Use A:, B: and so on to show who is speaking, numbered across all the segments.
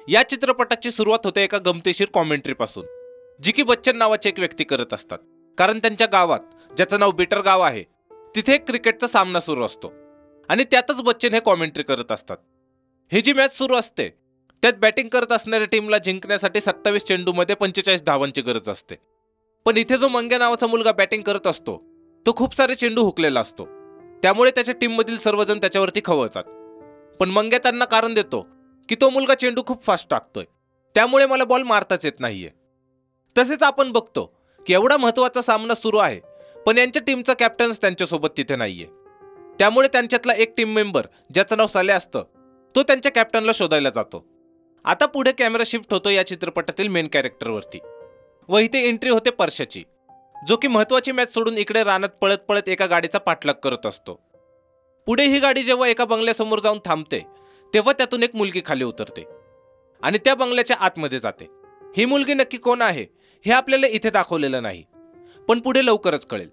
A: या चित्रपटाची सुरुवात होते एका गमतीशीर कॉमेंट्री पासून, जी की बच्चन नावाचे एक व्यक्ती करत असतात. कारण त्यांच्या गावात, ज्याचं नाव बिटर गाव आहे, तिथे एक क्रिकेटचा सामना सुरू असतो आणि त्यातच बच्चन हे कॉमेंट्री करत असतात. ही जी मॅच सुरू असते त्यात बॅटिंग करत असणाऱ्या टीमला जिंकण्यासाठी 27 चेंडूमध्ये 45 धावांची गरज असते. पण इथे जो मंग्या नावाचा मुलगा बॅटिंग करत असतो तो खूप सारे चेंडू हुकलेला असतो, त्यामुळे त्याच्या टीममधील सर्वजण त्याच्यावरती खवळतात. पण मंग्या त्यांना कारण देतो की तो मुलगा चेंडू खूप फास्ट टाकतोय, त्यामुळे मला बॉल मारताच येत नाहीये. तसेच आपण बघतो की एवढा महत्त्वाचा सामना सुरू आहे पण यांच्या टीमचा कॅप्टन्स त्यांच्यासोबत तिथे नाहीये. त्यामुळे त्यांच्यातला एक टीम मेंबर ज्याचं नाव साले असतं तो त्यांच्या कॅप्टनला शोधायला जातो. आता पुढे कॅमेरा शिफ्ट होतो या चित्रपटातील मेन कॅरेक्टरवरती व इथे एंट्री होते परशाची, जो की महत्त्वाची मॅच सोडून इकडे रानात पळत पळत एका गाडीचा पाठलाग करत असतो. पुढे ही गाडी जेव्हा एका बंगल्यासमोर जाऊन थांबते तेव्हा त्यातून एक मुलगी खाली उतरते आणि त्या बंगल्याच्या आतमध्ये जाते. ही मुलगी नक्की कोण आहे हे आपल्याला इथे दाखवलेलं नाही, पण पुढे लवकरच कळेल.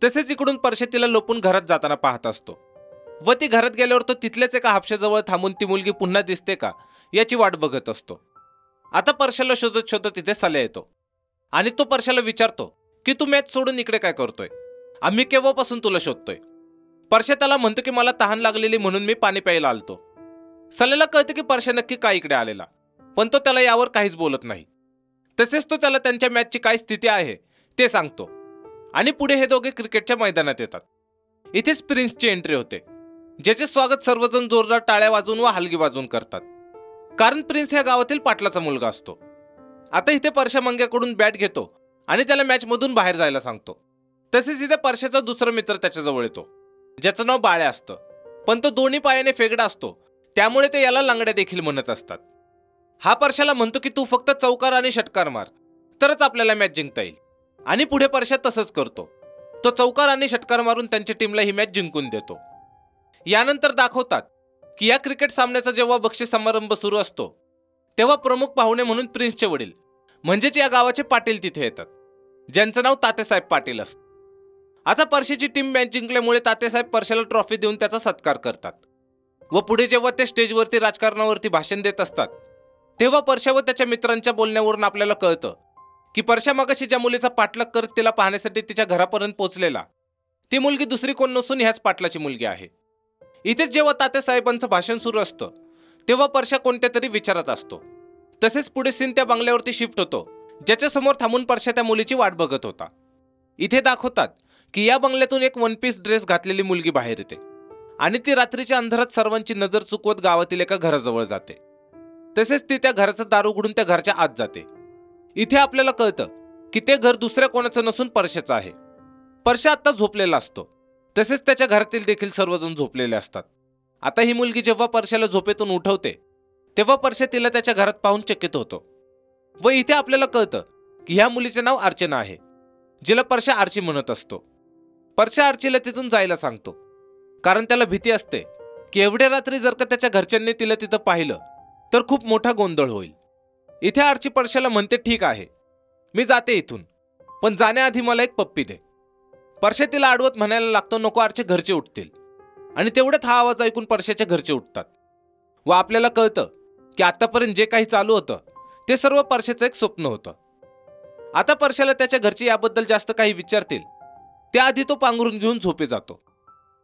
A: तसेच इकडून परशे तिला लपून घरात जाताना पाहत असतो व ती घरात गेल्यावर तो तिथल्याच एका हापशाजवळ थांबून ती मुलगी पुन्हा दिसते का याची वाट बघत असतो. आता परशाला शोधत शोधत तिथे साल्या येतो आणि तो परशाला विचारतो की तू मॅच सोडून इकडे काय करतोय, आम्ही केव्हापासून तुला शोधतोय. परशा त्याला म्हणतो की मला तहान लागलेली म्हणून मी पाणी प्यायला आलतो. साल्याला कळतं की परशा नक्की काय इकडे आलेला, पण तो त्याला यावर काहीच बोलत नाही. तसेच तो त्याला त्यांच्या मॅचची काय स्थिती आहे ते सांगतो आणि पुढे हे दोघे क्रिकेटच्या मैदानात येतात. इथेच प्रिन्सची एंट्री होते, ज्याचे स्वागत सर्वजण जोरदार टाळ्या वाजवून व हलगी वाजवून करतात, कारण प्रिन्स ह्या गावातील पाटलाचा मुलगा असतो. आता इथे परशा मंग्याकडून बॅट घेतो आणि त्याला मॅचमधून बाहेर जायला सांगतो. तसेच इथे परशाचा दुसरा मित्र त्याच्याजवळ येतो, ज्याचं नाव बाळ्या असतं, पण तो दोन्ही पायाने फेगडा असतो, त्यामुळे ते याला लंगड्या देखील म्हणत असतात. हा परशाला म्हणतो की तू फक्त चौकार आणि षटकार मार तरच आपल्याला मॅच जिंकता येईल, आणि पुढे परशा तसंच करतो. तो चौकार आणि षटकार मारून त्यांच्या टीमला ही मॅच जिंकून देतो. यानंतर दाखवतात की या क्रिकेट सामन्याचा जेव्हा बक्षीस समारंभ सुरू असतो तेव्हा प्रमुख पाहुणे म्हणून प्रिन्सचे वडील म्हणजेच या गावाचे पाटील तिथे येतात, ज्यांचं नाव तात्यासाहेब पाटील असतं. आता परशाची टीम मॅच जिंकल्यामुळे तात्यासाहेब परशाला ट्रॉफी देऊन त्याचा सत्कार करतात व पुढे जेव्हा ते स्टेजवरती राजकारणावरती भाषण देत असतात तेव्हा परशा व त्याच्या मित्रांच्या बोलण्यावरून आपल्याला कळतं की परशा मगाशी ज्या मुलीचा पाठलाग करत तिला पाहण्यासाठी तिच्या घरापर्यंत पोहोचलेला ती मुलगी दुसरी कोण नसून ह्याच पाटलाची मुलगी आहे. इथेच जेव्हा तात्यासाहेबांचं भाषण सुरू असतं तेव्हा परशा कोणत्या तरी विचारात असतो. तसेच पुढे सीन त्या बंगल्यावरती शिफ्ट होतो, ज्याच्या समोर थांबून परशा त्या मुलीची वाट बघत होता. इथे दाखवतात की या बंगल्यातून एक वन पीस ड्रेस घातलेली मुलगी बाहेर येते आणि ती रात्रीच्या अंधारात सर्वांची नजर चुकवत गावातील एका घराजवळ जाते. तसेच ती त्या घराचा दार उघडून त्या घराच्या आत जाते. इथे आपल्याला कळतं की ते घर दुसऱ्या कोणाचं नसून परशाचं आहे. परशा आता झोपलेला असतो, तसेच त्याच्या घरातील देखील सर्वजण झोपलेले असतात. आता ही मुलगी जेव्हा परशाला झोपेतून उठवते तेव्हा परशा तिला त्याच्या घरात पाहून चकित होतो व इथे आपल्याला कळतं की ह्या मुलीचे नाव अर्चना आहे, जिला परशा आर्ची म्हणत असतो. परशा आर्चीला तिथून जायला सांगतो, कारण त्याला भीती असते की एवढ्या रात्री जर का त्याच्या घरच्यांनी तिला तिथं पाहिलं तर खूप मोठा गोंधळ होईल. इथे आर्ची परशाला म्हणते ठीक आहे, मी जाते इथून, पण जाण्याआधी मला एक पप्पी दे. परशा तिला आडवत म्हणायला लागतो नको, आर्ची घरचे उठतील, आणि तेवढ्यात हा आवाज ऐकून परशाच्या घरचे उठतात व आपल्याला कळतं की आतापर्यंत जे काही चालू होतं ते सर्व परशाचं एक स्वप्न होतं. आता परशाला त्याच्या घरचे याबद्दल जास्त काही विचारतील त्याआधी तो पांघरून घेऊन झोपे जातो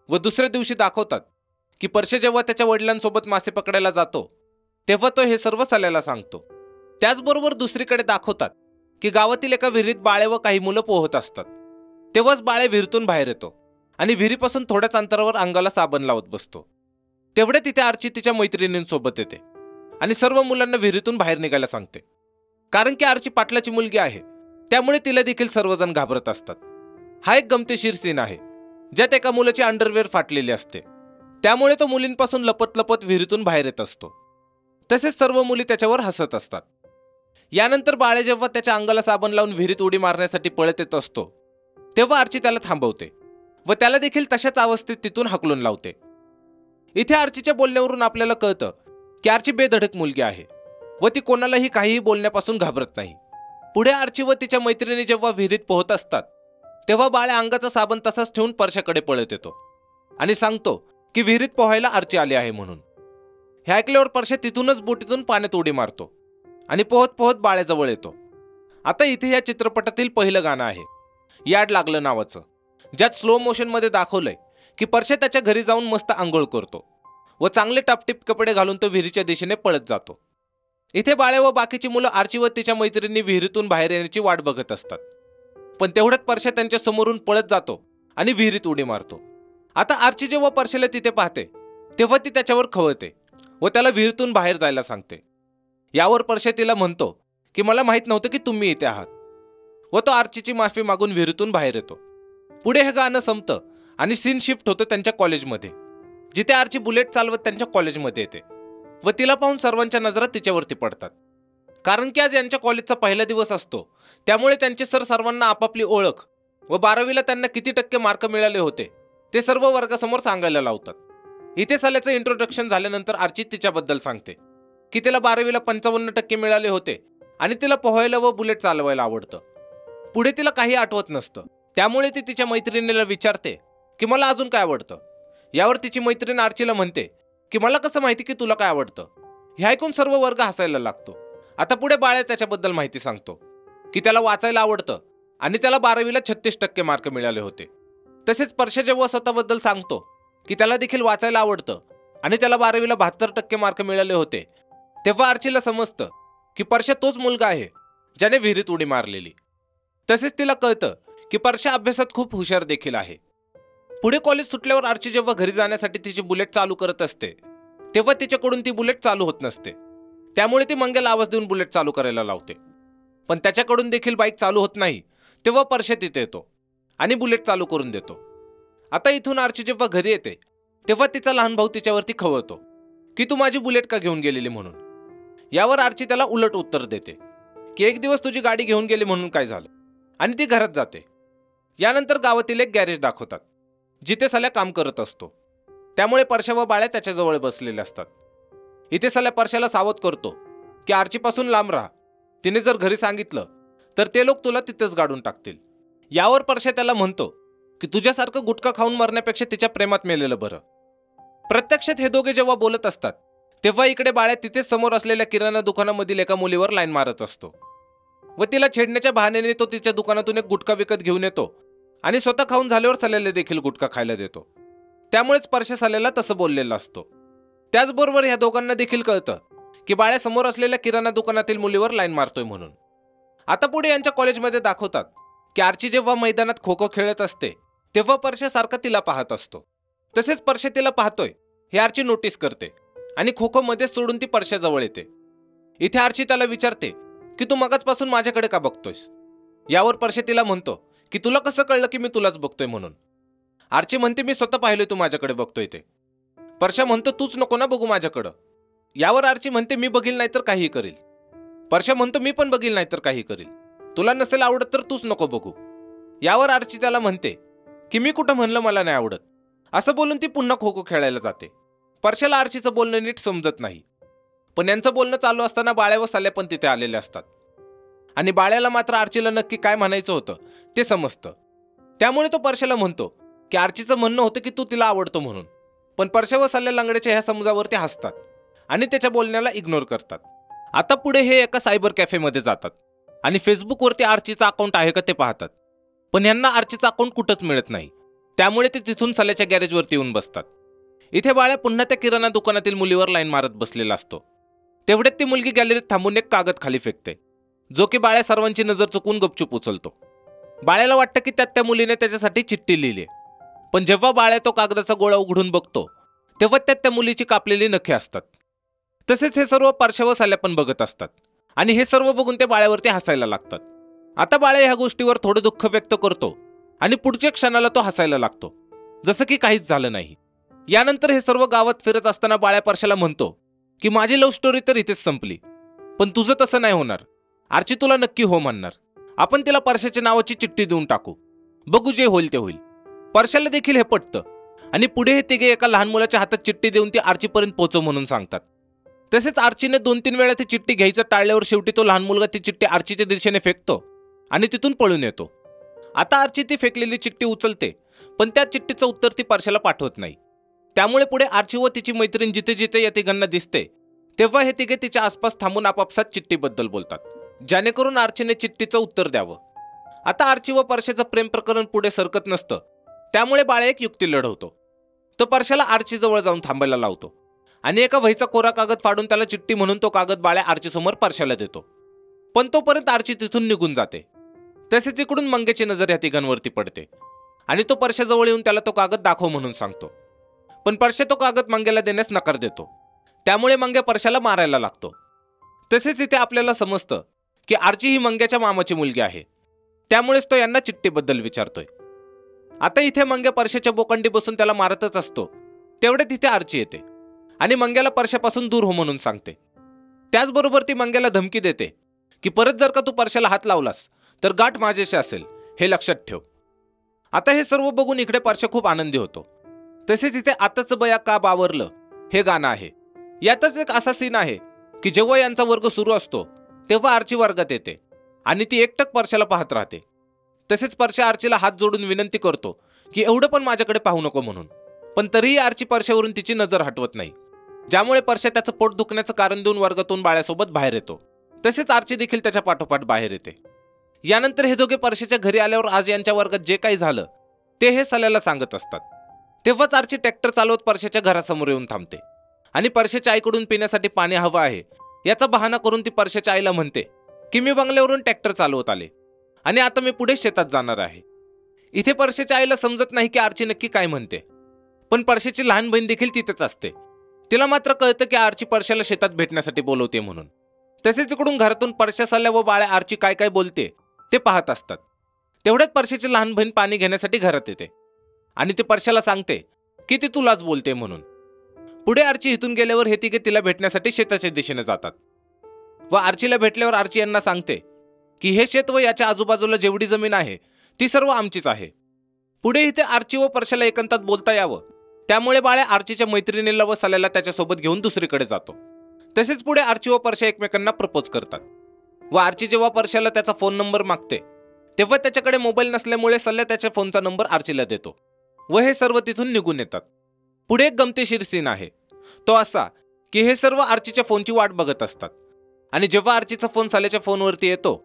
A: व दुसऱ्या दिवशी दाखवतात की परशा जेव्हा त्याच्या वडिलांसोबत मासे पकडायला जातो तेव्हा तो हे सर्व साल्याला सांगतो. त्याचबरोबर दुसरीकडे दाखवतात की गावातील एका विहिरीत बाळे व काही मुलं पोहत असतात. तेव्हाच बाळे विहिरीतून बाहेर येतो आणि विहिरीपासून थोड्याच अंतरावर अंगाला साबण लावत बसतो. तेवढे तिथे आर्ची तिच्या मैत्रिणींसोबत येते आणि सर्व मुलांना विहिरीतून बाहेर निघायला सांगते, कारण की आर्ची पाटलाची मुलगी आहे, त्यामुळे तिला देखील सर्वजण घाबरत असतात. हा एक गमतीशीर सीन आहे ज्यात एका मुलाची अंडरवेअर फाटलेली असते, त्यामुळे तो मुलींपासून लपत लपत विहिरीतून बाहेर येत असतो. तसेच सर्व मुली त्याच्यावर हसत असतात. यानंतर बाळे जेव्हा त्याच्या अंगाला साबण लावून विहिरीत उडी मारण्यासाठी पळत येत असतो तेव्हा आर्ची त्याला थांबवते व त्याला देखील तशाच अवस्थेत तिथून हाकलून लावते. इथे आर्चीच्या बोलण्यावरून आपल्याला कळतं की आर्ची बेधडक मुलगी आहे व ती कोणालाही काहीही बोलण्यापासून घाबरत नाही. पुढे आर्ची व तिच्या मैत्रिणी जेव्हा विहिरीत पोहत असतात तेव्हा बाळ्या अंगाचा साबण तसाच ठेवून परशाकडे पळत येतो आणि सांगतो की विहिरीत पोहायला आर्ची आली आहे म्हणून. हे ऐकल्यावर परश्या तिथूनच बोटीतून पाण्यात उडी मारतो आणि पोहत पोहत बाळ्याजवळ येतो. आता इथे या चित्रपटातील पहिलं गाणं आहे याड लागलं नावाचं, ज्यात स्लो मोशनमध्ये दाखवलंय की परश्या त्याच्या घरी जाऊन मस्त आंघोळ करतो व चांगले टापटीप कपडे घालून तो विहिरीच्या दिशेने पळत जातो. इथे बाळ्या व बाकीची मुलं आर्ची व तिच्या मैत्रिणी विहिरीतून बाहेर येण्याची वाट बघत असतात. पण तेवढ्यात परश्या त्यांच्या समोरून पळत जातो आणि विहिरीत उडी मारतो. आता आर्ची जेव्हा परश्याला तिथे पाहते तेव्हा ती त्याच्यावर खवळते व त्याला विहिरीतून बाहेर जायला सांगते. यावर परश्या तिला म्हणतो की मला माहित नव्हतं की तुम्ही इथे आहात, व तो आर्चीची माफी मागून विहिरीतून बाहेर येतो. पुढे हे गाणं संपतं आणि सीन शिफ्ट होतं त्यांच्या कॉलेजमध्ये, जिथे आर्ची बुलेट चालवत त्यांच्या कॉलेजमध्ये येते व तिला पाहून सर्वांच्या नजरा तिच्यावरती पडतात. कारण की आज यांच्या कॉलेजचा पहिला दिवस असतो, त्यामुळे त्यांचे सर सर्वांना आपापली ओळख व 12वीला त्यांना किती टक्के मार्क मिळाले होते ते सर्व वर्गासमोर सांगायला लावतात. इथे साल्याचं इंट्रोडक्शन झाल्यानंतर आर्ची तिच्याबद्दल सांगते की तिला 12वीला 55% मिळाले होते आणि तिला पोहायला व बुलेट चालवायला आवडतं. पुढे तिला काही आठवत नसतं, त्यामुळे ती तिच्या मैत्रिणीला विचारते की मला अजून काय आवडतं. यावर तिची मैत्रीण आर्चीला म्हणते की मला कसं माहिती की तुला काय आवडतं. हे ऐकून सर्व वर्ग हसायला लागतो. आता पुढे बाळ्या त्याच्याबद्दल माहिती सांगतो की त्याला वाचायला आवडतं आणि त्याला 12वीला 36% मार्क मिळाले होते. तसेच परश्या जेव्हा स्वतःबद्दल सांगतो की त्याला देखील वाचायला आवडतं आणि त्याला 12वीला 72% मार्क मिळाले होते, तेव्हा आर्चीला समजतं की परश्या तोच मुलगा आहे ज्याने विहिरीत उडी मारलेली. तसेच तिला कळतं की परश्या अभ्यासात खूप हुशार देखील आहे. पुढे कॉलेज सुटल्यावर आर्ची जेव्हा घरी जाण्यासाठी तिची बुलेट चालू करत असते तेव्हा तिच्याकडून ती बुलेट चालू होत नसते. त्यामुळे ती मंग्याला आवाज देऊन बुलेट चालू करायला लावते, पण त्याच्याकडून देखील बाईक चालू होत नाही. तेव्हा परश्या तिथे येतो आणि बुलेट चालू करून देतो. आता इथून आर्ची जेव्हा घरी येते तेव्हा तिचा लहान भाऊ तिच्यावरती खवळतो की तू माझी बुलेट का घेऊन गेलेली म्हणून. यावर आर्ची त्याला उलट उत्तर देते की एक दिवस तुझी गाडी घेऊन गेली म्हणून काय झालं, आणि ती घरात जाते. यानंतर गावातील एक गॅरेज दाखवतात जिथे साल्या काम करत असतो, त्यामुळे परश्या व बाळ्या त्याच्याजवळ बसलेले असतात. इथे साल्या परश्याला सावध करतो की आर्चीपासून लांब राहा, तिने जर घरी सांगितलं तर ते लोक तुला तिथेच गाडून टाकतील. यावर परश्या त्याला म्हणतो की तुझ्यासारखं गुटखा खाऊन मरण्यापेक्षा तिच्या प्रेमात मेलेलं बरं. प्रत्यक्षात हे दोघे जेव्हा बोलत असतात तेव्हा इकडे बाळ्या तिथेच समोर असलेल्या किराणा दुकानामधील एका मुलीवर लाईन मारत असतो व तिला छेडण्याच्या बहाण्याने तो तिच्या दुकानातून एक गुटखा विकत घेऊन येतो आणि स्वतः खाऊन झाल्यावर साल्याला देखील गुटखा खायला देतो. त्यामुळेच परश्या साल्याला तसं बोललेला असतो. त्याचबरोबर ह्या दोघांना देखील कळतं की बाळ्या समोर असलेल्या किराणा दुकानातील मुलीवर लाईन मारतोय म्हणून. आता पुढे यांच्या कॉलेजमध्ये दाखवतात की आर्ची जेव्हा मैदानात खो खो खेळत असते तेव्हा परश्या सारखा तिला पाहत असतो. तसेच परश्या तिला पाहतोय हे आर्ची नोटीस करते आणि खो खो मध्येच सोडून ती परश्याजवळ येते. इथे आर्ची त्याला विचारते की तू मगाचपासून माझ्याकडे का बघतोयस. यावर परश्या तिला म्हणतो की तुला कसं कळलं की मी तुलाच बघतोय म्हणून. आर्ची म्हणते मी स्वतः पाहिलोय तू माझ्याकडे बघतोय ते. परश्या म्हणतो तूच नको ना बघू माझ्याकडं. यावर आर्ची म्हणते मी बघील नाही तर काही करील. परश्या म्हणतो मी पण बघील नाही तर काही करील, तुला नसेल आवडत तर तूच नको बघू. यावर आर्ची त्याला म्हणते की मी कुठं म्हणलं मला नाही आवडत. असं बोलून ती पुन्हा खो खो खेळायला जाते. परश्याला आर्चीचं बोलणं नीट समजत नाही, पण यांचं बोलणं चालू असताना बाळ्या व साल्या पण तिथे आलेले असतात आणि बाळ्याला मात्र आर्चीला नक्की काय म्हणायचं होतं ते समजतं. त्यामुळे तो परश्याला म्हणतो की आर्चीचं म्हणणं होतं की तू तिला आवडतो म्हणून. पण परश्या व साल्या लंगड्याच्या ह्या समजावरती हसतात आणि त्याच्या बोलण्याला इग्नोर करतात. आता पुढे हे एका सायबर कॅफेमध्ये जातात आणि फेसबुकवरती आर्चीचं अकाउंट आहे का ते पाहतात, पण यांना आर्चीचं अकाउंट कुठंच मिळत नाही. त्यामुळे ते तिथून साल्याच्या गॅरेजवरती येऊन बसतात. इथे बाळ्या पुन्हा त्या किराणा दुकानातील मुलीवर लाईन मारत बसलेला असतो. तेवढ्यात ती मुलगी गॅलरीत थांबून एक कागद खाली फेकते, जो की बाळ्या सर्वांची नजर चुकून गपचूप उचलतो. बाळ्याला वाटतं की त्यात त्या मुलीने त्याच्यासाठी चिठ्ठी लिहिली, पण जेव्हा बाळ्या तो कागदाचा गोळा उघडून बघतो तेव्हा त्यात त्या मुलीची कापलेली नखे असतात. तसेच हे सर्व परश्या व साल्या पण बघत असतात आणि हे सर्व बघून ते बाळ्यावरती हसायला लागतात. आता बाळ्या ह्या गोष्टीवर थोडं दुःख व्यक्त करतो आणि पुढच्या क्षणाला तो हसायला लागतो, जसं की काहीच झालं नाही. यानंतर हे सर्व गावात फिरत असताना बाळ्या परश्याला म्हणतो की माझी लव्ह स्टोरी तर इथेच संपली, पण तुझं तसं नाही होणार. आर्ची तुला नक्की हो म्हणणार. आपण तिला परश्याच्या नावाची चिठ्ठी देऊन टाकू, बघू जे होईल ते होईल. परश्याला देखील हे पटतं आणि पुढे हे तिघे एका लहान मुलाच्या हातात चिठ्ठी देऊन ती आर्चीपर्यंत पोहोचव म्हणून सांगतात. तसेच आर्चीने 2-3 वेळा ती चिठ्ठी घ्यायचं टाळल्यावर शेवटी तो लहान मुलगा ती चिठ्ठी आर्चीच्या दिशेने फेकतो आणि तिथून पळून येतो. आता आर्ची ती फेकलेली चिठ्ठी उचलते, पण त्या चिठ्ठीचं उत्तर ती परश्याला पाठवत नाही. त्यामुळे पुढे आर्ची व तिची मैत्रीण जिथे जिथे या तिघांना दिसते तेव्हा हे तिघे तिच्या आसपास थांबून आपापसात चिठ्ठीबद्दल बोलतात, जेणेकरून आर्चीने चिठ्ठीचं उत्तर द्यावं. आता आर्ची व परशाचं प्रेम प्रकरण पुढे सरकत नसतं, त्यामुळे बाळ्या एक युक्ती लढवतो. तो परशाला आर्ची जवळ जाऊन थांबायला लावतो आणि एका वहीचा कोरा कागद फाडून त्याला चिठ्ठी म्हणून तो कागद बाळ्या आर्चीसमोर परशाला देतो. पण तोपर्यंत आर्ची तिथून निघून जाते. तसेच इकडून मंग्याची नजर या तिघांवरती पडते आणि तो परशाजवळ येऊन त्याला तो कागद दाखव म्हणून सांगतो. पण परशा तो कागद मंग्याला देण्यास नकार देतो. त्यामुळे मंग्या परशाला मारायला लागतो. तसेच इथे आपल्याला समजतं की आर्ची ही मंग्याच्या मामाची मुलगी आहे, त्यामुळेच तो यांना चिठ्ठीबद्दल विचारतोय. आता इथे मंग्या परशाच्या बोकांडी बसून त्याला मारतच असतो, तेवढे तिथे आर्ची येते आणि मंग्याला परशापासून दूर हो म्हणून सांगते. त्याचबरोबर ती मंग्याला धमकी देते की परत जर का तू परशाला हात लावलास तर गाठ माझ्याशी असेल, हे लक्षात ठेव. आता हे सर्व बघून इकडे परशा खूप आनंदी होतो. तसेच इथे आताच बया का बावरलं हे गाणं आहे. यातच एक असा सीन आहे की जेव्हा यांचा वर्ग सुरू असतो तेव्हा आर्ची वर्गात येते आणि ती एकटक परशाला पाहत राहते. तसेच परशा आर्चीला हात जोडून विनंती करतो की एवढं पण माझ्याकडे पाहू नको म्हणून. पण तरीही आर्ची परशावरून तिची नजर हटवत नाही, ज्यामुळे परशा त्याचं पोट दुखण्याचं कारण देऊन वर्गातून बाळ्यासोबत बाहेर येतो. तसेच आर्ची देखील त्याच्या पाठोपाठ बाहेर येते. यानंतर हे दोघे परशाच्या घरी आल्यावर आज यांच्या वर्गात जे काही झालं ते हे सल्याला सांगत असतात. तेव्हाच आर्ची ट्रॅक्टर चालवत परशाच्या घरासमोर येऊन थांबते आणि परशाच्या आईकडून पिण्यासाठी पाणी हवं आहे याचा बहाणा करून ती परशाच्या आईला म्हणते की मी बंगल्यावरून ट्रॅक्टर चालवत आले आणि आता मी पुढे शेतात जाणार आहे. इथे परशाच्या आईला समजत नाही की आर्ची नक्की काय म्हणते. पण परशाची लहान बहीण देखील तिथेच असते. तिला मात्र कळतं की आर्ची परशाला शेतात भेटण्यासाठी बोलवते म्हणून. तसेच इकडून घरातून परशा, सल्या व बाळ्या आर्ची काय काय बोलते ते पाहत असतात. तेवढ्यात परशाची लहान बहीण पाणी घेण्यासाठी घरात येते आणि ती परशाला सांगते की ती तुलाच बोलते म्हणून. पुढे आर्ची इथून गेल्यावर हे तिघे तिला भेटण्यासाठी शेताच्या दिशेने जातात व आर्चीला भेटल्यावर आर्ची यांना सांगते की हे शेत व याच्या आजूबाजूला जेवढी जमीन आहे ती सर्व आमचीच आहे. पुढे इथे आर्ची व परशाला एकांतात बोलता यावं त्यामुळे बाळ्या आर्चीच्या मैत्रिणीला व सल्याला त्याच्यासोबत घेऊन दुसरीकडे जातो. तसेच पुढे आर्ची व परशा एकमेकांना प्रपोज करतात व आर्ची जेव्हा परशाला त्याचा फोन नंबर मागते तेव्हा त्याच्याकडे मोबाईल नसल्यामुळे सल्या त्याच्या फोनचा नंबर आर्चीला देतो व हे सर्व तिथून निघून येतात. पुढे एक गमतीशीर सीन आहे, तो असा की हे सर्व आर्चीच्या फोनची वाट बघत असतात आणि जेव्हा आर्चीचा फोन सल्याच्या फोनवरती येतो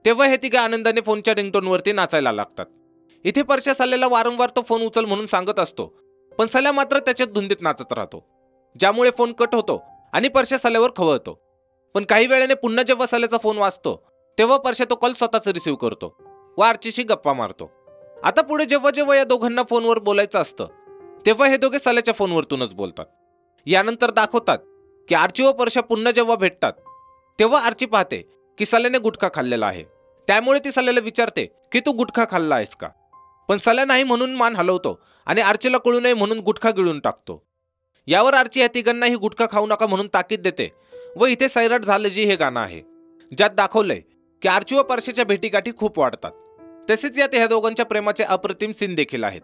A: तेव्हा हे तिघे आनंदाने फोनच्या रिंगटोनवरती नाचायला लागतात. इथे परशा सल्याला वारंवार तो फोन उचल म्हणून सांगत असतो, पण सल्या मात्र त्याच्यात धुंदीत नाचत राहतो, ज्यामुळे फोन कट होतो आणि परशा सल्यावर खवळतो. पण काही वेळाने पुन्हा जेव्हा सल्याचा फोन वाजतो तेव्हा परशा तो कॉल स्वतःच रिसीव्ह करतो व आर्चीशी गप्पा मारतो. आता पुढे जेव्हा जेव्हा या दोघांना फोनवर बोलायचं असतं तेव्हा हे दोघे सल्याच्या फोनवरतूनच बोलतात. यानंतर दाखवतात की आर्ची व परशा पुन्हा जेव्हा भेटतात तेव्हा आर्ची पाहते की सल्याने गुटखा खाल्लेला आहे, त्यामुळे ती सल्याला विचारते की तू गुटखा खाल्ला आहेस का. पण सल्या नाही म्हणून मान हलवतो आणि आर्चीला कळू नये म्हणून गुटखा गिळून टाकतो. यावर आर्ची या तिघांनाही गुटखा खाऊ नका म्हणून ताकीद देते व इथे सैराट झालं जी हे गाणं आहे, ज्यात दाखवलंय की आर्ची व परशाच्या भेटीगाठी खूप वाढतात. तसेच यात ह्या दोघांच्या प्रेमाचे अप्रतिम सीन देखील आहेत,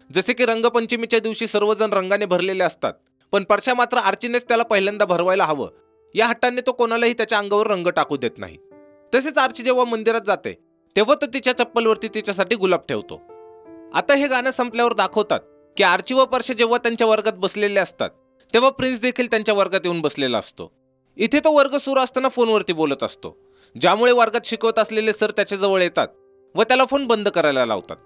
A: जसे की रंगपंचमीच्या दिवशी सर्वजण रंगाने भरलेले असतात, पण परशा मात्र आर्चीनेच त्याला पहिल्यांदा भरवायला हवं या हट्टाने तो कोणालाही त्याच्या अंगावर रंग टाकू देत नाही. तसेच आर्ची जेव्हा मंदिरात जाते तेव्हा तो तिच्या चप्पलवरती तिच्यासाठी गुलाब ठेवतो. आता हे गाणं संपल्यावर दाखवतात की आर्ची व परशा जेव्हा त्यांच्या वर्गात बसलेले असतात तेव्हा प्रिन्स देखील त्यांच्या वर्गात येऊन बसलेला असतो. इथे तो वर्ग सुरू असताना फोनवरती बोलत असतो, ज्यामुळे वर्गात शिकवत असलेले सर त्याच्याजवळ येतात व त्याला फोन बंद करायला लावतात.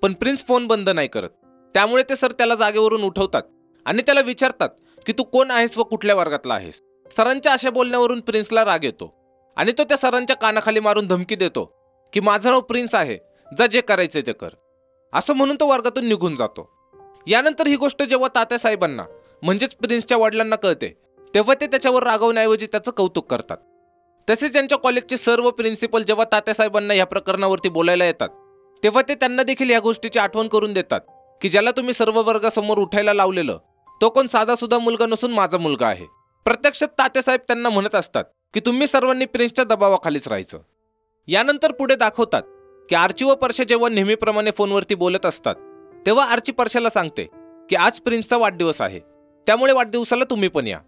A: पण प्रिन्स फोन बंद नाही करत, त्यामुळे ते सर त्याला जागेवरून उठवतात आणि त्याला विचारतात की तू कोण आहेस व कुठल्या वर्गातला आहेस. सरांच्या अशा बोलण्यावरून प्रिन्सला राग येतो आणि तो त्या सरांच्या कानाखाली मारून धमकी देतो की माझं नाव प्रिन्स आहे, जा जे करायचे ते कर, असं म्हणून तो वर्गातून निघून जातो. यानंतर ही गोष्ट जेव्हा तात्यासाहेबांना म्हणजेच प्रिन्सच्या वडिलांना कळते तेव्हा ते त्याच्यावर रागवण्याऐवजी त्याचं कौतुक करतात. तसेच त्यांच्या कॉलेजचे सर व प्रिन्सिपल जेव्हा तात्यासाहेबांना या प्रकरणावरती बोलायला येतात तेव्हा ते त्यांना देखील या गोष्टीची आठवण करून देतात की ज्याला तुम्ही सर्व वर्गासमोर उठायला लावलेलं तो कोण साधा सुद्धा मुलगा नसून माझा मुलगा आहे. प्रत्यक्षात तात्यासाहेब त्यांना म्हणत असतात की तुम्ही सर्वांनी प्रिन्सच्या दबावाखालीच राहायचं. यानंतर पुढे दाखवतात की आर्ची व परशा जेव्हा नेहमीप्रमाणे फोनवरती बोलत असतात तेव्हा आर्ची परशाला सांगते की आज प्रिन्सचा वाढदिवस आहे, त्यामुळे वाढदिवसाला तुम्ही पण या.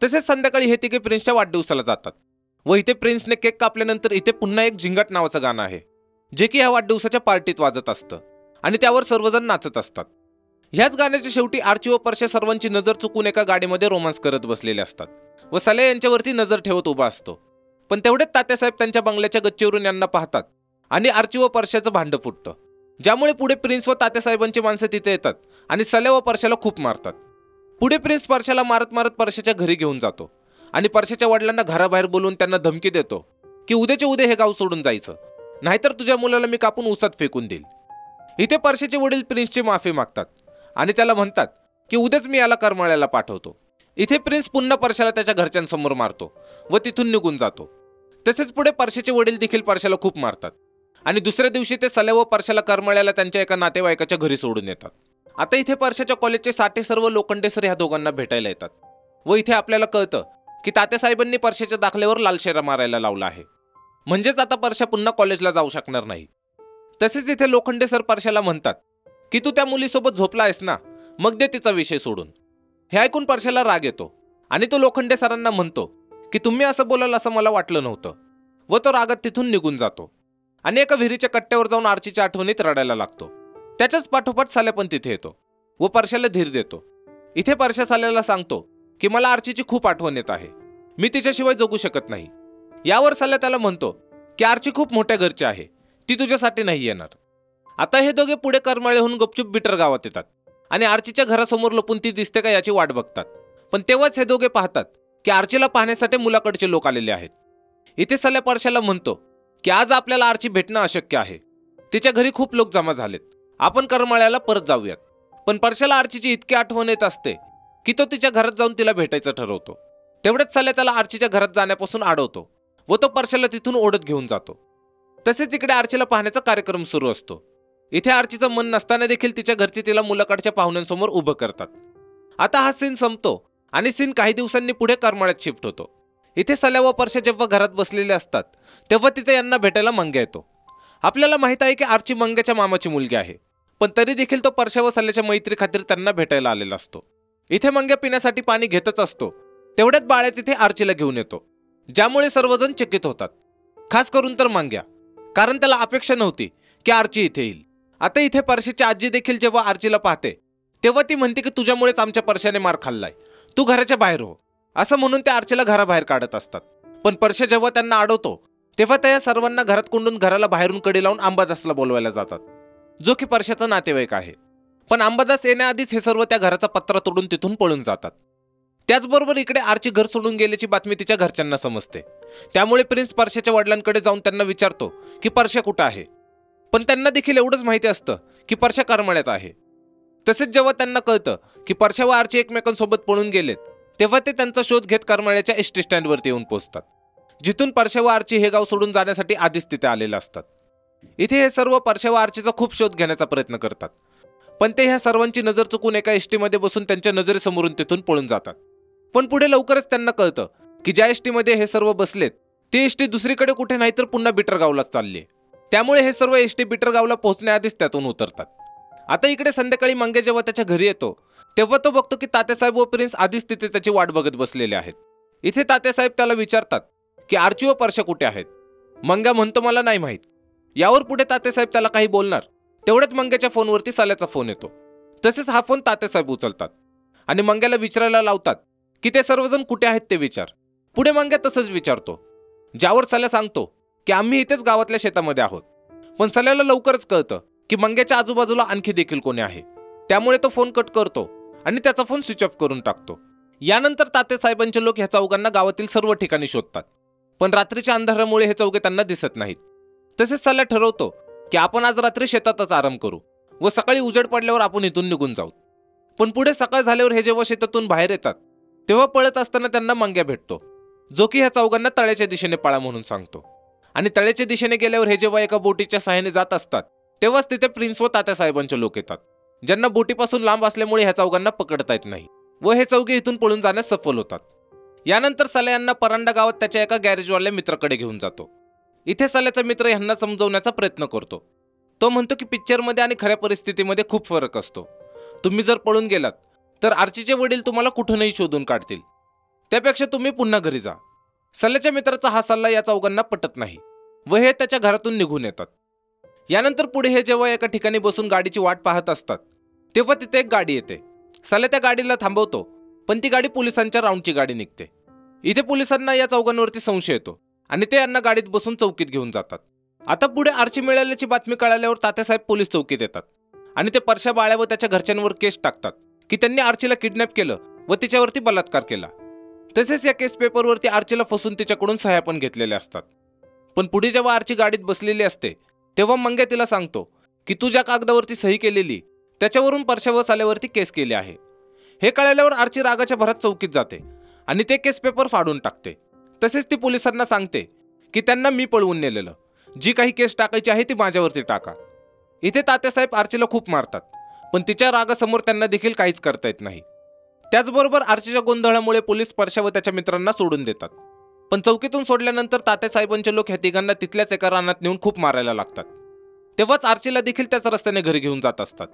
A: तसेच संध्याकाळी हे तिघे प्रिन्सच्या वाढदिवसाला जातात व इथे प्रिन्सने केक कापल्यानंतर इथे पुन्हा एक झिंगाट नावाचं गाणं आहे, जे की ह्या वाढदिवसाच्या पार्टीत वाजत असतं आणि त्यावर सर्वजण नाचत असतात. ह्याच गाण्याच्या शेवटी आर्ची व परश्या सर्वांची नजर चुकून एका गाडीमध्ये रोमांस करत बसलेले असतात व सल्या यांच्यावरती नजर ठेवत उभा असतो. पण तेवढेच तात्यासाहेब त्यांच्या बंगल्याच्या गच्चीवरून यांना पाहतात आणि आर्ची व परश्याचं भांडं फुटतं, ज्यामुळे पुढे प्रिन्स व तात्यासाहेबांची माणसं तिथे येतात आणि सल्या व परश्याला खूप मारतात. पुढे प्रिन्स परश्याला मारत मारत परश्याच्या घरी घेऊन जातो आणि परश्याच्या वडिलांना घराबाहेर बोलवून त्यांना धमकी देतो की उद्याच्या उद्या हे गाव सोडून जायचं, नाहीतर तुझ्या मुलाला मी कापून उसात फेकून देईल. इथे परश्याचे वडील प्रिन्सची माफी मागतात आणि त्याला म्हणतात की उद्याच मी याला करमाळ्याला पाठवतो. इथे प्रिन्स पुन्हा परश्याला त्याच्या घरच्यांसमोर मारतो व तिथून निघून जातो. तसेच पुढे परश्याचे वडील देखील परश्याला खूप मारतात आणि दुसऱ्या दिवशी ते सल्या व परश्याला करमाळ्याला त्यांच्या एका नातेवाईकाच्या घरी सोडून येतात. आता इथे परश्याच्या कॉलेजचे साठे सर्व लोखंडे सर ह्या दोघांना भेटायला येतात व इथे आपल्याला कळतं की तात्यासाहेबांनी परश्याच्या दाखल्यावर लाल शेरा मारायला लावला आहे, म्हणजेच आता परश्या पुन्हा कॉलेजला जाऊ शकणार नाही. तसेच इथे लोखंडे सर परश्याला म्हणतात की तू त्या मुलीसोबत झोपला आहेस ना, मग दे तिचा विषय सोडून. हे ऐकून परश्याला राग येतो आणि तो लोखंडे सरांना म्हणतो की तुम्ही असं बोलाल असं मला वाटलं नव्हतं, व तो रागात तिथून निघून जातो आणि एका विहिरीच्या कट्ट्यावर जाऊन आर्चीच्या आठवणीत रडायला लागतो. त्याच्याच पाठोपाठ साल्या पण तिथे येतो व परश्याला धीर देतो. इथे परश्या साल्याला सांगतो की मला आर्चीची खूप आठवण येत आहे, मी तिच्याशिवाय जगू शकत नाही. यावर साल्या त्याला म्हणतो की आर्ची खूप मोठ्या घरची आहे, ती तुझ्यासाठी नाही येणार. आता हे दोघे पुढे करमाळ्याहून गपचूप बिटर गावात येतात आणि आर्चीच्या घरासमोर लपून ती दिसते का याची वाट बघतात. पण तेव्हाच हे दोघे पाहतात की आर्चीला पाहण्यासाठी मुलाकडचे लोक आलेले आहेत. इथे साल्या परश्याला म्हणतो की आज आपल्याला आर्ची भेटणं अशक्य आहे, तिच्या घरी खूप लोक जमा झालेत, आपण करमाळ्याला परत जाऊयात. पण परश्याला आर्चीची इतकी आठवण येत असते की तो तिच्या घरात जाऊन तिला भेटायचं ठरवतो. तेवढ्याच साल्या त्याला आर्चीच्या घरात जाण्यापासून अडवतो व तो परश्याला तिथून ओढत घेऊन जातो. तसेच इकडे आर्चीला पाहण्याचा कार्यक्रम सुरू असतो. इथे आर्चीचं मन नसताना देखील तिच्या घरचे तिला मुलाकडच्या पाहुण्यांसमोर उभं करतात. आता हा सीन संपतो आणि सीन काही दिवसांनी पुढे करमाळ्यात शिफ्ट होतो. इथे सल्या व परश्या जेव्हा घरात बसलेले असतात तेव्हा तिथे यांना भेटायला मंग्या येतो. आपल्याला माहित आहे की आर्ची मंग्याच्या मामाची मुलगी आहे, पण तरी देखील तो परश्या व सल्याच्या मैत्री खातीर त्यांना भेटायला आलेला असतो. इथे मंग्या पिण्यासाठी पाणी घेतच असतो, तेवढ्यात बाळ्या तिथे आर्चीला घेऊन येतो, ज्यामुळे सर्वजण चकित होतात, खास करून तर मंग्या, कारण त्याला अपेक्षा नव्हती की आर्ची इथे येईल. आता इथे परश्याची आजी देखील जेव्हा आर्चीला पाहते तेव्हा ती म्हणते की तुझ्यामुळेच आमच्या परश्याने मार खाल्लाय, तू घराच्या बाहेर हो, असं म्हणून ते आर्चीला घराबाहेर काढत असतात. पण परश्या जेव्हा त्यांना अडवतो तेव्हा त्या सर्वांना घरात कोंडून घराला बाहेरून कडी लावून अंबादासला बोलवायला जातात, जो की परश्याचा नातेवाईक आहे. पण अंबादास येण्याआधीच हे सर्व त्या घराचा पत्रा तोडून तिथून पळून जातात. त्याचबरोबर इकडे आर्ची घर सोडून गेल्याची बातमी तिच्या घरच्यांना समजते. त्यामुळे प्रिन्स परश्याच्या वडिलांकडे जाऊन त्यांना विचारतो की परश्या कुठं आहे. पण त्यांना देखील एवढंच माहिती असतं की परश्या करमाळ्यात आहे. तसेच जेव्हा त्यांना कळतं की परश्या व आर्ची एकमेकांसोबत पळून गेलेत तेव्हा ते त्यांचा शोध घेत करमाळ्याच्या एसटी स्टँडवरती येऊन पोहोचतात, जिथून परश्या व आर्ची हे गाव सोडून जाण्यासाठी आधीच तिथे आलेले असतात. इथे हे सर्व परश्या व आर्चीचा खूप शोध घेण्याचा प्रयत्न करतात, पण ते ह्या सर्वांची नजर चुकून एका एसटीमध्ये बसून त्यांच्या नजरेसमोरून तिथून पळून जातात. पण पुढे लवकरच त्यांना कळतं की ज्या एसटीमध्ये हे सर्व बसलेत ती एसटी दुसरीकडे कुठे नाही तर पुन्हा बिटरगावलाच चालली आहे. त्यामुळे हे सर्व एसटी बिटरगावला पोहोचण्याआधीच त्यातून उतरतात. आता इकडे संध्याकाळी मंगे जेव्हा त्याच्या घरी येतो तेव्हा तो बघतो की तात्यासाहेब व प्रिन्स आधीच तिथे त्याची वाट बघत बसलेले आहेत. इथे तात्यासाहेब त्याला विचारतात की आर्ची व परश्या कुठे आहेत. मंग्या म्हणतो मला नाही माहीत. यावर पुढे तात्यासाहेब त्याला काही बोलणार तेवढ्यात मंग्याच्या फोनवरती साल्याचा फोन येतो. तसेच हा फोन तात्यासाहेब उचलतात आणि मंग्याला विचारायला लावतात की ते सर्वजण कुठे आहेत ते विचार. पुढे मंग्या तसंच विचारतो, ज्यावर साल्या सांगतो की आम्ही इथेच गावातल्या शेतामध्ये आहोत. पण साल्याला लवकरच कळतं की मंग्याच्या आजूबाजूला आणखी देखील कोणी आहे. त्यामुळे तो फोन कट करतो आणि त्याचा फोन स्विच ऑफ करून टाकतो. यानंतर तात्यासाहेबांचे लोक ह्या चौघांना गावातील सर्व ठिकाणी शोधतात, पण रात्रीच्या अंधारामुळे हे चौघे त्यांना दिसत नाहीत. तसेच साल्या ठरवतो की आपण आज रात्री शेतातच आराम करू व सकाळी उजेड पडल्यावर आपण इथून निघून जाऊ. पण पुढे सकाळ झाल्यावर हे जेव्हा शेतातून बाहेर येतात तेव्हा पळत असताना त्यांना मंग्या भेटतो, जो की ह्या चौघांना तळ्याच्या दिशेने पळा म्हणून सांगतो. आणि तळ्याच्या दिशेने गेल्यावर हे जेव्हा एका बोटीच्या सहाय्याने जात असतात तेव्हाच तिथे प्रिन्स व तात्यासाहेबांचे लोक येतात, ज्यांना बोटीपासून लांब असल्यामुळे ह्या चौघांना पकडता येत नाही व हे चौघे इथून पळून जाण्यास सफल होतात. यानंतर साल्या यांना परांडा गावात त्याच्या एका गॅरेजवाल्या मित्राकडे घेऊन जातो. इथे साल्याचा मित्र यांना समजवण्याचा प्रयत्न करतो. तो म्हणतो की पिक्चरमध्ये आणि खऱ्या परिस्थितीमध्ये खूप फरक असतो. तुम्ही जर पळून गेलात तर आर्चीचे वडील तुम्हाला कुठूनही शोधून काढतील, त्यापेक्षा तुम्ही पुन्हा घरी जा. साल्याच्या मित्राचा हा सल्ला या चौघांना पटत नाही व हे त्याच्या घरातून निघून येतात. यानंतर पुढे हे जेव्हा एका ठिकाणी बसून गाडीची वाट पाहत असतात तेव्हा तिथे एक गाडी येते. साल्या त्या गाडीला थांबवतो, पण ती गाडी पोलिसांच्या राऊंडची गाडी निघते. इथे पोलिसांना या चौघांवरती संशय येतो आणि ते यांना गाडीत बसून चौकीत घेऊन जातात. आता पुढे आर्ची मिळाल्याची बातमी कळाल्यावर तात्यासाहेब पोलीस चौकीत येतात आणि ते परशा बाळ्या व त्याच्या घरच्यांवर केस टाकतात की त्यांनी आर्चीला किडनॅप केलं व तिच्यावरती बलात्कार केला. तसेच या केस पेपरवरती आर्चीला फसून तिच्याकडून सह्या पण घेतलेल्या असतात. पण पुढे जेव्हा आर्ची गाडीत बसलेली असते तेव्हा मंग्या तिला सांगतो की तू ज्या कागदावरती सही केलेली त्याच्यावरून परशा व साल्यावरती केस केली आहे. हे कळाल्यावर आर्ची रागाच्या भरात चौकीत जाते आणि ते केस पेपर फाडून टाकते. तसेच ती पोलिसांना सांगते की त्यांना मी पळवून नेलेलं, जी काही केस टाकायची आहे ती माझ्यावरती टाका. इथे तात्यासाहेब आर्चीला खूप मारतात, पण तिच्या रागासमोर त्यांना देखील काहीच करता येत नाही. त्याचबरोबर आर्चीच्या गोंधळामुळे पोलीस परशा व त्याच्या मित्रांना सोडून देतात. पण चौकीतून सोडल्यानंतर तात्यासाहेबांचे लोक ह्या तिघांना तिथल्याच एका रानात नेऊन खूप मारायला लागतात. तेव्हाच आर्चीला देखील त्याच रस्त्याने घरी घेऊन जात असतात,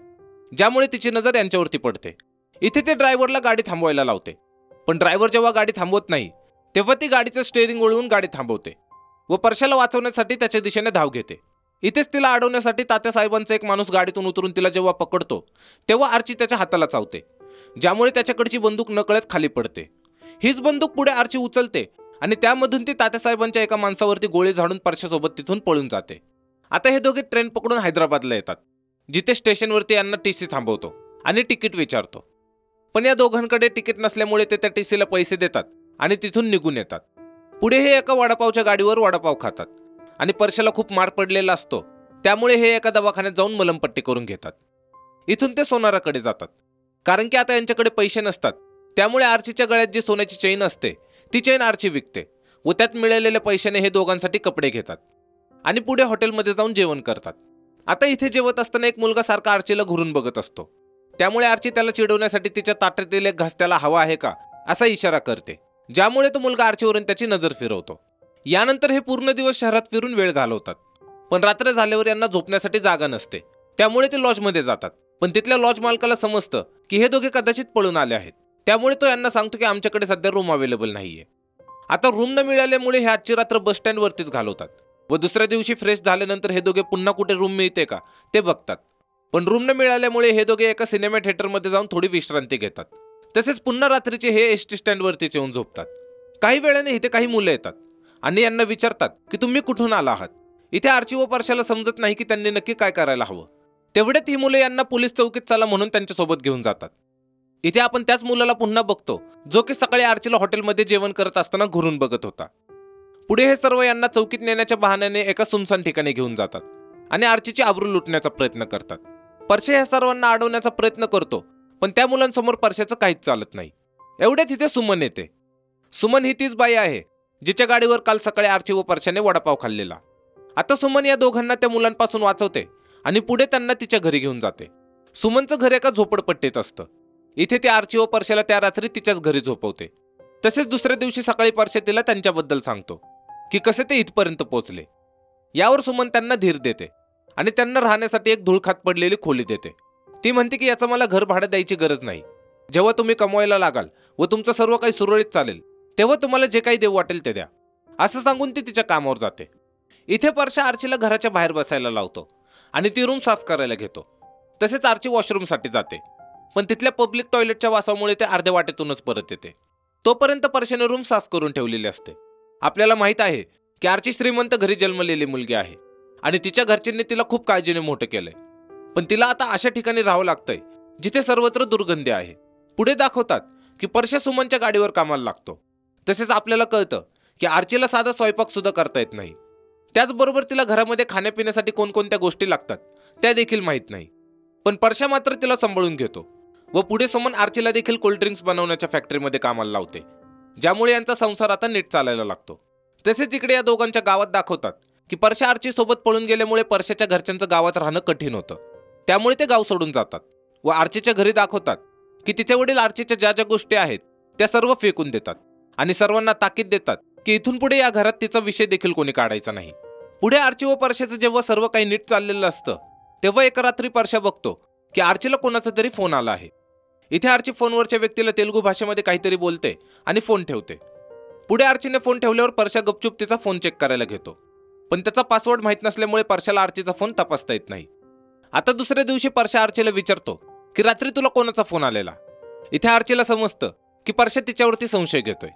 A: ज्यामुळे तिची नजर यांच्यावरती पडते. इथे ते ड्रायव्हरला गाडी थांबवायला लावते, पण ड्रायव्हर जेव्हा गाडी थांबवत नाही तेव्हा ती गाडीचं स्टेअरिंग वळवून गाडी थांबवते व परशाला वाचवण्यासाठी त्याच्या दिशेने धाव घेते. इथेच तिला अडवण्यासाठी तात्यासाहेबांचा एक माणूस गाडीतून उतरून तिला जेव्हा पकडतो तेव्हा आर्ची त्याच्या हाताला चावते, ज्यामुळे त्याच्याकडची बंदूक नकळत खाली पडते. हीच बंदूक पुढे आर्ची उचलते आणि त्यामधून ती तात्यासाहेबांच्या एका माणसावरती गोळी झाडून परशासोबत तिथून पळून जाते. आता हे दोघे ट्रेन पकडून हैदराबादला येतात, जिथे स्टेशनवरती यांना टीसी थांबवतो आणि तिकीट विचारतो. पण या दोघांकडे तिकीट नसल्यामुळे ते त्या टीसीला पैसे देतात आणि तिथून निघून येतात. पुढे हे एका वडापावच्या गाडीवर वडापाव खातात आणि परशाला खूप मार पडलेला असतो, त्यामुळे हे एका दवाखान्यात जाऊन मलमपट्टी करून घेतात. इथून ते सोनाराकडे जातात, कारण की आता यांच्याकडे पैसे नसतात. त्यामुळे आर्चीच्या गळ्यात जी सोन्याची चेन असते ती चेन आर्ची विकते व त्यात मिळालेल्या पैशाने हे दोघांसाठी कपडे घेतात आणि पुढे हॉटेलमध्ये जाऊन जेवण करतात. आता इथे जेवत असताना एक मुलगा सारखा आर्चीला घुरून बघत असतो, त्यामुळे आर्ची त्याला चिडवण्यासाठी तिच्या ताटातील एक घास त्याला हवा आहे का असा इशारा करते, ज्यामुळे तो मुलगा आर्चीवरून त्याची नजर फिरवतो. यानंतर हे पूर्ण दिवस शहरात फिरून वेळ घालवतात. पण रात्र झाल्यावर यांना झोपण्यासाठी जागा नसते, त्यामुळे ते लॉजमध्ये जातात. पण तिथल्या लॉज मालकाला समजतं की हे दोघे कदाचित पळून आले आहेत, त्यामुळे तो यांना सांगतो की आमच्याकडे सध्या रूम अवेलेबल नाहीये. आता रूम न मिळाल्यामुळे हे आजची रात्र बस स्टँडवरतीच घालवतात व दुसऱ्या दिवशी फ्रेश झाल्यानंतर हे दोघे पुन्हा कुठे रूम मिळते का ते बघतात. पण रूम न मिळाल्यामुळे हे दोघे एका सिनेमा थिएटरमध्ये जाऊन थोडी विश्रांती घेतात. तसेच पुन्हा रात्रीचे हे एसटी स्टँडवरतीच येऊन झोपतात. काही वेळाने इथे काही मुलं येतात आणि यांना विचारतात की तुम्ही कुठून आला आहात. इथे आर्ची व परशाला समजत नाही की त्यांनी नक्की काय करायला हवं. तेवढ्यात ही मुले यांना पोलीस चौकीत चला म्हणून त्यांच्यासोबत घेऊन जातात. इथे आपण त्याच मुलाला पुन्हा बघतो, जो की सकाळी आर्चीला हॉटेलमध्ये जेवण करत असताना घुरून बघत होता. पुढे हे सर्व यांना चौकीत नेण्याच्या बहाण्याने एका सुनसान ठिकाणी घेऊन जातात आणि आर्चीची आबरू लुटण्याचा प्रयत्न करतात. परशा या सर्वांना अडवण्याचा प्रयत्न करतो, पण त्या मुलांसमोर परशाचं काहीच चालत नाही. एवढ्यात इथे सुमन येते. सुमन ही तीच बाई आहे जिच्या गाडीवर काल सकाळी आर्ची व परशाने वडापाव खाल्लेला. आता सुमन या दोघांना त्या मुलांपासून वाचवते आणि पुढे त्यांना तिच्या घरी घेऊन जाते. सुमनचं घर एका झोपडपट्टीत असतं. इथे ती आर्ची व परशाला त्या रात्री तिच्याच घरी झोपवते. तसेच दुसऱ्या दिवशी सकाळी परशा तिला त्यांच्याबद्दल सांगतो की कसे ते इथपर्यंत पोहोचले. यावर सुमन त्यांना धीर देते आणि त्यांना राहण्यासाठी एक धुळखात पडलेली खोली देते. ती म्हणते की याचं मला घर भाडं द्यायची गरज नाही. जेव्हा तुम्ही कमवायला लागाल व तुमचं सर्व काही सुरळीत चालेल तेव्हा तुम्हाला जे काही देऊ वाटेल ते द्या, असं सांगून ती तिच्या कामावर जाते. इथे परशा आर्चीला घराच्या बाहेर बसायला लावतो आणि ती रूम साफ करायला घेतो. तसेच आर्ची वॉशरूमसाठी जाते, पण तिथल्या पब्लिक टॉयलेटच्या वासामुळे ते अर्ध्या वाटेतूनच परत येते. तोपर्यंत परशाने रूम साफ करून ठेवलेली असते. आपल्याला माहित आहे की आर्ची श्रीमंत घरी जन्मलेली मुलगी आहे आणि तिच्या घरच्यांनी तिला खूप काळजीने मोठं केलंय. पण तिला आता अशा ठिकाणी राहावं लागतंय जिथे सर्वत्र दुर्गंधी आहे. पुढे दाखवतात की परशा सुमनच्या गाडीवर कामाला लागतो. तसेच आपल्याला कळतं की आर्चीला साधा स्वयंपाक सुद्धा करता येत नाही. त्याचबरोबर तिला घरामध्ये खाण्यापिण्यासाठी कोणकोणत्या गोष्टी लागतात त्या देखील माहीत नाही. पण परशा मात्र तिला सांभाळून घेतो व पुढे सुमन आर्चीला देखील कोल्ड्रिंक्स बनवण्याच्या फॅक्टरीमध्ये कामाला लावते, ज्यामुळे यांचा संसार आता नीट चालायला लागतो. तसेच इकडे या दोघांच्या गावात दाखवतात की परशा आर्ची सोबत पळून गेल्यामुळे परशाच्या घरच्यांचं गावात राहणं कठीण होतं, त्यामुळे ते गाव सोडून जातात. व आर्चीच्या घरी दाखवतात की तिचे वडील आर्चीच्या ज्या ज्या गोष्टी आहेत त्या सर्व फेकून देतात आणि सर्वांना ताकीद देतात की इथून पुढे या घरात तिचा विषय देखील कोणी काढायचा नाही. पुढे आर्ची व परशाचं जेव्हा सर्व काही नीट चाललेलं असतं तेव्हा एका रात्री परशा बघतो की आर्चीला कोणाचा तरी फोन आला आहे. इथे आर्ची फोनवरच्या व्यक्तीला तेलुगू भाषेमध्ये काहीतरी बोलते आणि फोन ठेवते. पुढे आर्चीने फोन ठेवल्यावर परशा गपचूप तिचा फोन चेक करायला घेतो, पण त्याचा पासवर्ड माहीत नसल्यामुळे परशाला आर्चीचा फोन तपासता येत नाही. आता दुसऱ्या दिवशी परशा आर्चीला विचारतो की रात्री तुला कोणाचा फोन आलेला. इथे आर्चीला समजतं की परश्या तिच्यावरती संशय घेतोय.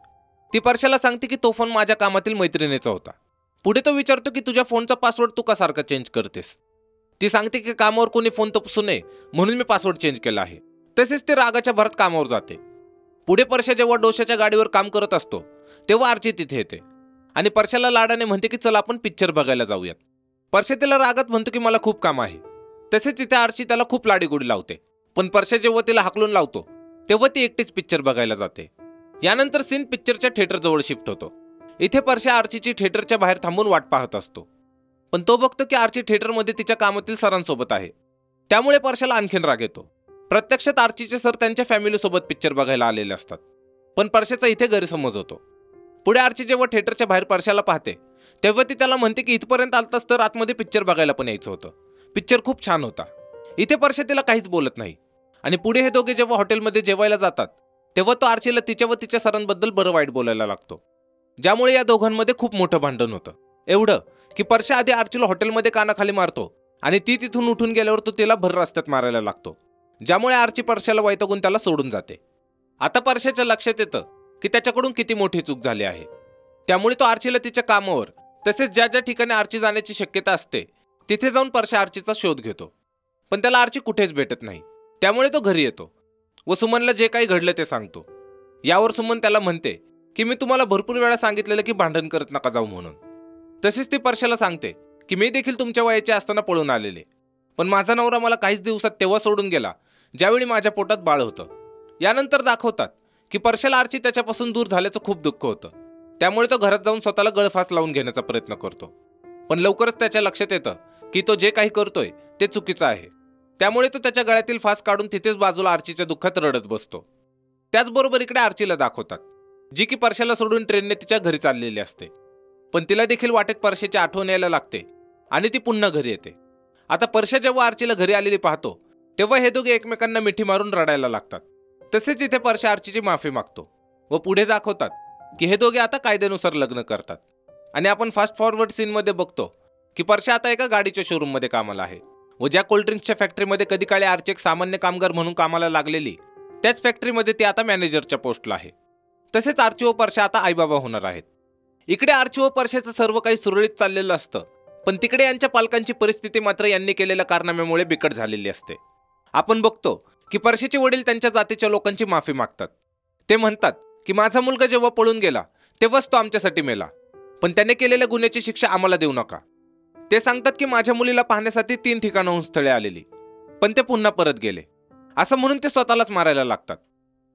A: ती परश्याला सांगते की तो फोन माझ्या कामातील मैत्रिणीचा होता. पुढे तो विचारतो की तुझ्या फोनचा पासवर्ड तू का सारखा चेंज करतेस. ती सांगते की कामावर कोणी फोन तपासू नये म्हणून मी पासवर्ड चेंज केला आहे. तसेच ती रागाच्या भरात कामावर जाते. पुढे परश्या जेव्हा डोशाच्या गाडीवर काम करत असतो तेव्हा आर्ची तिथे येते आणि परश्याला लाडाने म्हणते की चला आपण पिक्चर बघायला जाऊयात. परश्या तिला रागात म्हणतो की मला खूप काम आहे. तसेच इथे आर्ची त्याला खूप लाडीगुडी लावते. पण परश्या जेव्हा तिला हाकलून लावतो तेव्हा ती एकटीच पिक्चर बघायला जाते. यानंतर सीन पिक्चरच्या थिएटरजवळ शिफ्ट होतो. इथे परश्या आर्चीची थिएटरच्या बाहेर थांबून वाट पाहत असतो. पण तो बघतो की आर्ची थिएटरमध्ये तिच्या कामातील सरांसोबत आहे. त्यामुळे परश्याला आणखीन राग येतो. प्रत्यक्षात आर्चीचे सर त्यांच्या फॅमिलीसोबत पिक्चर बघायला आलेले असतात. पण परश्याचा इथे गैरसमज होतो. पुढे आर्ची जेव्हा थिएटरच्या बाहेर परश्याला पाहते तेव्हा ती त्याला म्हणते की इथपर्यंत आलतास तर आतमध्ये पिक्चर बघायला पण यायचं होतं. पिक्चर खूप छान होता. इथे परश्या तिला काहीच बोलत नाही. आणि पुढे हे दोघे जेव्हा हॉटेलमध्ये जेवायला जातात तेव्हा तो आर्चीला तिच्या व तिच्या सरांबद्दल बरं वाईट बोलायला लागतो. ज्यामुळे या दोघांमध्ये खूप मोठं भांडण होतं. एवढं की परश्या आधी आर्चीला हॉटेलमध्ये कानाखाली मारतो आणि ती तिथून उठून गेल्यावर तो तिला भर रस्त्यात मारायला लागतो. ज्यामुळे आर्ची परश्याला वैतागून त्याला सोडून जाते. आता परश्याच्या लक्षात येतं की त्याच्याकडून किती मोठी चूक झाली आहे. त्यामुळे तो आर्चीला तिच्या कामावर तसेच ज्या ज्या ठिकाणी आर्ची जाण्याची शक्यता असते तिथे जाऊन परश्या आर्चीचा शोध घेतो. पण त्याला आर्ची कुठेच भेटत नाही. त्यामुळे तो घरी येतो व सुमनला जे काही घडलं ते सांगतो. यावर सुमन त्याला म्हणते की मी तुम्हाला भरपूर वेळा सांगितलेलं की भांडण करत नका जाऊ म्हणून. तसेच ती परश्याला सांगते की मी देखील तुमच्या वयाचे असताना पळून आलेले. पण माझा नवरा मला काहीच दिवसात तेव्हा सोडून गेला ज्यावेळी माझ्या पोटात बाळ होतं. यानंतर दाखवतात की परश्याला आर्ची त्याच्यापासून दूर झाल्याचं खूप दुःख होतं. त्यामुळे तो घरात जाऊन स्वतःला गळफास लावून घेण्याचा प्रयत्न करतो. पण लवकरच त्याच्या लक्षात येतं की तो जे काही करतोय ते चुकीचं आहे. त्यामुळे तो त्याच्या गळ्यातील फास काढून तिथेच बाजूला आर्चीच्या दुःखात रडत बसतो. त्याचबरोबर इकडे आर्चीला दाखवतात जी की परश्याला सोडून ट्रेनने तिच्या घरी चाललेली असते. पण तिला देखील वाटेत परश्याची आठवण यायला लागते आणि ती पुन्हा घरी येते. आता परश्या जेव्हा आर्चीला घरी आलेली पाहतो तेव्हा हे दोघे एकमेकांना मिठी मारून रडायला लागतात. तसेच इथे परश्या आर्चीची माफी मागतो व पुढे दाखवतात की हे दोघे आता कायद्यानुसार लग्न करतात. आणि आपण फास्ट फॉरवर्ड सीनमध्ये बघतो की परश्या आता एका गाडीच्या शोरूममध्ये कामाला आहे व ज्या कोल्ड्रिंक्सच्या फॅक्टरीमध्ये कधी काळी आर्ची एक सामान्य कामगार म्हणून कामाला लागलेली त्याच फॅक्टरीमध्ये ती आता मॅनेजरच्या पोस्टला आहे. तसेच आर्ची व परश्या आता आईबाबा होणार आहेत. इकडे आर्ची व परश्याचं सर्व काही सुरळीत चाललेलं असतं. पण तिकडे यांच्या पालकांची परिस्थिती मात्र यांनी केलेल्या कारनाम्यामुळे बिकट झालेली असते. आपण बघतो की परश्याचे वडील त्यांच्या जातीच्या लोकांची माफी मागतात. ते म्हणतात की माझा मुलगा जेव्हा पळून गेला तेव्हाच तो आमच्यासाठी मेला. पण त्याने केलेल्या गुन्ह्याची शिक्षा आम्हाला देऊ नका. ते सांगतात की माझ्या मुलीला पाहण्यासाठी 3 ठिकाणाहून स्थळे आलेली पण ते पुन्हा परत गेले असं म्हणून ते स्वतःलाच मारायला लागतात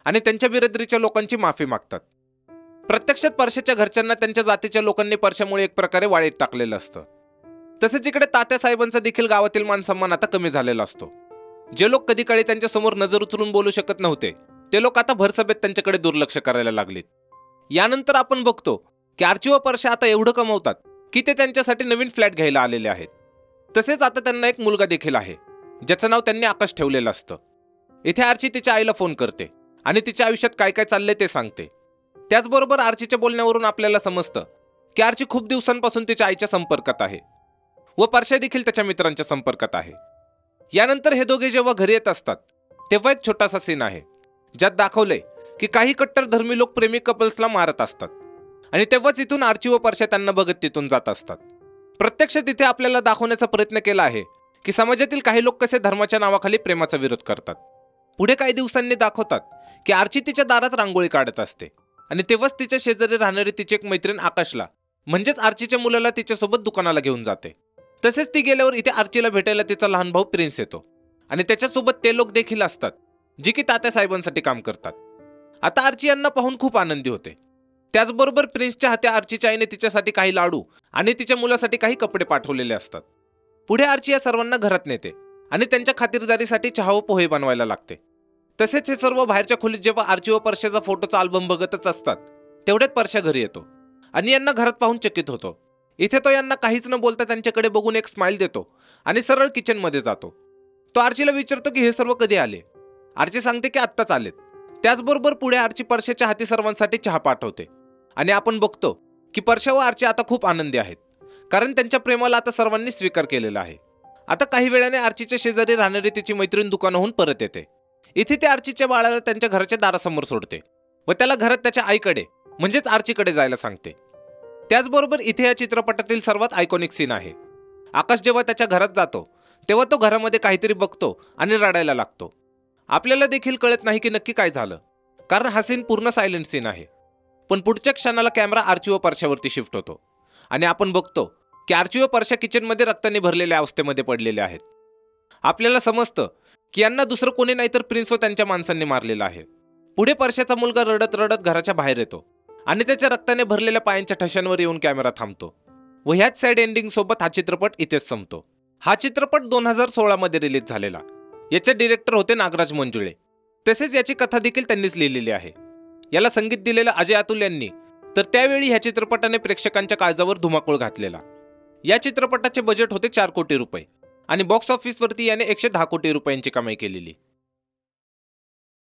A: आणि त्यांच्या बिरादरीच्या लोकांची माफी मागतात. प्रत्यक्षात परश्याच्या घरच्यांना त्यांच्या जातीच्या लोकांनी परश्यामुळे एक प्रकारे वाळीत टाकलेलं असतं. तसेच इकडे तात्या साहेबांचा देखील गावातील मानसन्मान आता कमी झालेला असतो. जे लोक कधी काळी त्यांच्या समोर नजर उचलून बोलू शकत नव्हते ते लोक आता भरसभेत त्यांच्याकडे दुर्लक्ष करायला लागलेत. यानंतर आपण बघतो की आर्ची व परश्या आता एवढं कमवतात की ते त्यांच्यासाठी नवीन फ्लॅट घ्यायला आलेले आहेत. तसेच आता त्यांना एक मुलगा देखील आहे ज्याचं नाव त्यांनी आकाश ठेवलेलं असतं. इथे आर्ची तिच्या आईला फोन करते आणि तिच्या आयुष्यात काय काय चाललंय ते सांगते. त्याचबरोबर आर्चीच्या बोलण्यावरून आपल्याला समजतं की आर्ची खूप दिवसांपासून तिच्या आईच्या संपर्कात आहे व परश्या देखील त्याच्या मित्रांच्या संपर्कात आहे. यानंतर हे दोघे जेव्हा घरी येत असतात तेव्हा एक छोटासा सीन आहे ज्यात दाखवलंय की काही कट्टरधर्मी लोक प्रेमी कपल्सला मारत असतात आणि तेव्हाच इथून आर्ची व परश्या त्यांना बघत तिथून जात असतात. प्रत्यक्ष तिथे आपल्याला दाखवण्याचा प्रयत्न केला आहे की समाजातील काही लोक कसे धर्माच्या नावाखाली प्रेमाचा विरोध करतात. पुढे काही दिवसांनी दाखवतात की आर्ची तिच्या दारात रांगोळी काढत असते आणि तेव्हाच तिच्या शेजारी राहणारी तिची एक मैत्रीण आकाशला म्हणजेच आर्चीच्या मुलाला तिच्यासोबत दुकानाला घेऊन जाते. तसेच ती गेल्यावर इथे आर्चीला भेटायला तिचा लहान भाऊ प्रिन्स येतो आणि त्याच्यासोबत ते लोक देखील असतात जी की तात्या साहेबांसाठी काम करतात. आता आर्ची यांना पाहून खूप आनंदी होते. त्याचबरोबर प्रिन्सच्या हाती आर्चीच्या आईने तिच्यासाठी काही लाडू आणि तिच्या मुलासाठी काही कपडे पाठवलेले असतात. पुढे आर्ची या सर्वांना घरात नेते आणि त्यांच्या खातिरदारीसाठी चहा व पोहे बनवायला लागते. तसेच हे सर्व बाहेरच्या खोलीत जेव्हा आर्ची व परश्याचा फोटोचा अल्बम बघतच असतात तेवढ्यात परश्या घरी येतो आणि यांना घरात पाहून चकित होतो. इथे तो यांना काहीच न बोलता त्यांच्याकडे बघून एक स्माइल देतो आणि सरळ किचनमध्ये जातो. तो आर्चीला विचारतो की हे सर्व कधी आले. आर्ची सांगते की आत्ताच आलेत. त्याचबरोबर पुढे आर्ची परश्याच्या हाती सर्वांसाठी चहा पाठवते आणि आपण बघतो की परश्या व आर्ची आता खूप आनंदी आहेत कारण त्यांच्या प्रेमाला आता सर्वांनी स्वीकार केलेला आहे. आता काही वेळाने आर्चीच्या शेजारी राहणारी तिची मैत्रीण दुकानाहून परत येते. इथे ते आर्चीच्या बाळाला त्यांच्या घराच्या दारासमोर सोडते व त्याला घरात त्याच्या आईकडे म्हणजेच आर्चीकडे जायला सांगते. त्याचबरोबर इथे या चित्रपटातील सर्वात आयकॉनिक सीन आहे. आकाश जेव्हा त्याच्या घरात जातो तेव्हा तो घरामध्ये काहीतरी बघतो आणि रडायला लागतो. आपल्याला देखील कळत नाही की नक्की काय झालं, कारण हा सीन पूर्ण सायलेंट सीन आहे. पण पुढच्या क्षणाला कॅमेरा आर्ची व परशावरती शिफ्ट होतो आणि आपण बघतो की आर्ची व परशा किचनमध्ये रक्ताने भरलेल्या अवस्थेमध्ये पडलेले आहेत. आपल्याला समजतं की यांना दुसरं कोणी नाही तर प्रिन्स व त्यांच्या माणसांनी मारलेलं आहे. पुढे परशाचा मुलगा रडत रडत घराच्या बाहेर येतो आणि त्याच्या रक्ताने भरलेल्या पायांच्या ठशांवर येऊन कॅमेरा थांबतो व ह्याच सॅड एंडिंग सोबत हा चित्रपट इथेच संपतो. हा चित्रपट 2016 मध्ये रिलीज झालेला. याचे डिरेक्टर होते नागराज मंजुळे. तसेच याची कथा देखील त्यांनीच लिहिलेली आहे. याला संगीत दिलेलं अजय अतुल यांनी, तर त्यावेळी ह्या चित्रपटाने प्रेक्षकांच्या काळजावर धुमाकूळ घातलेला. या चित्रपटाचे बजेट होते 4 कोटी रुपये आणि बॉक्स ऑफिसवरती याने 110 कोटी रुपयांची कमाई केलेली.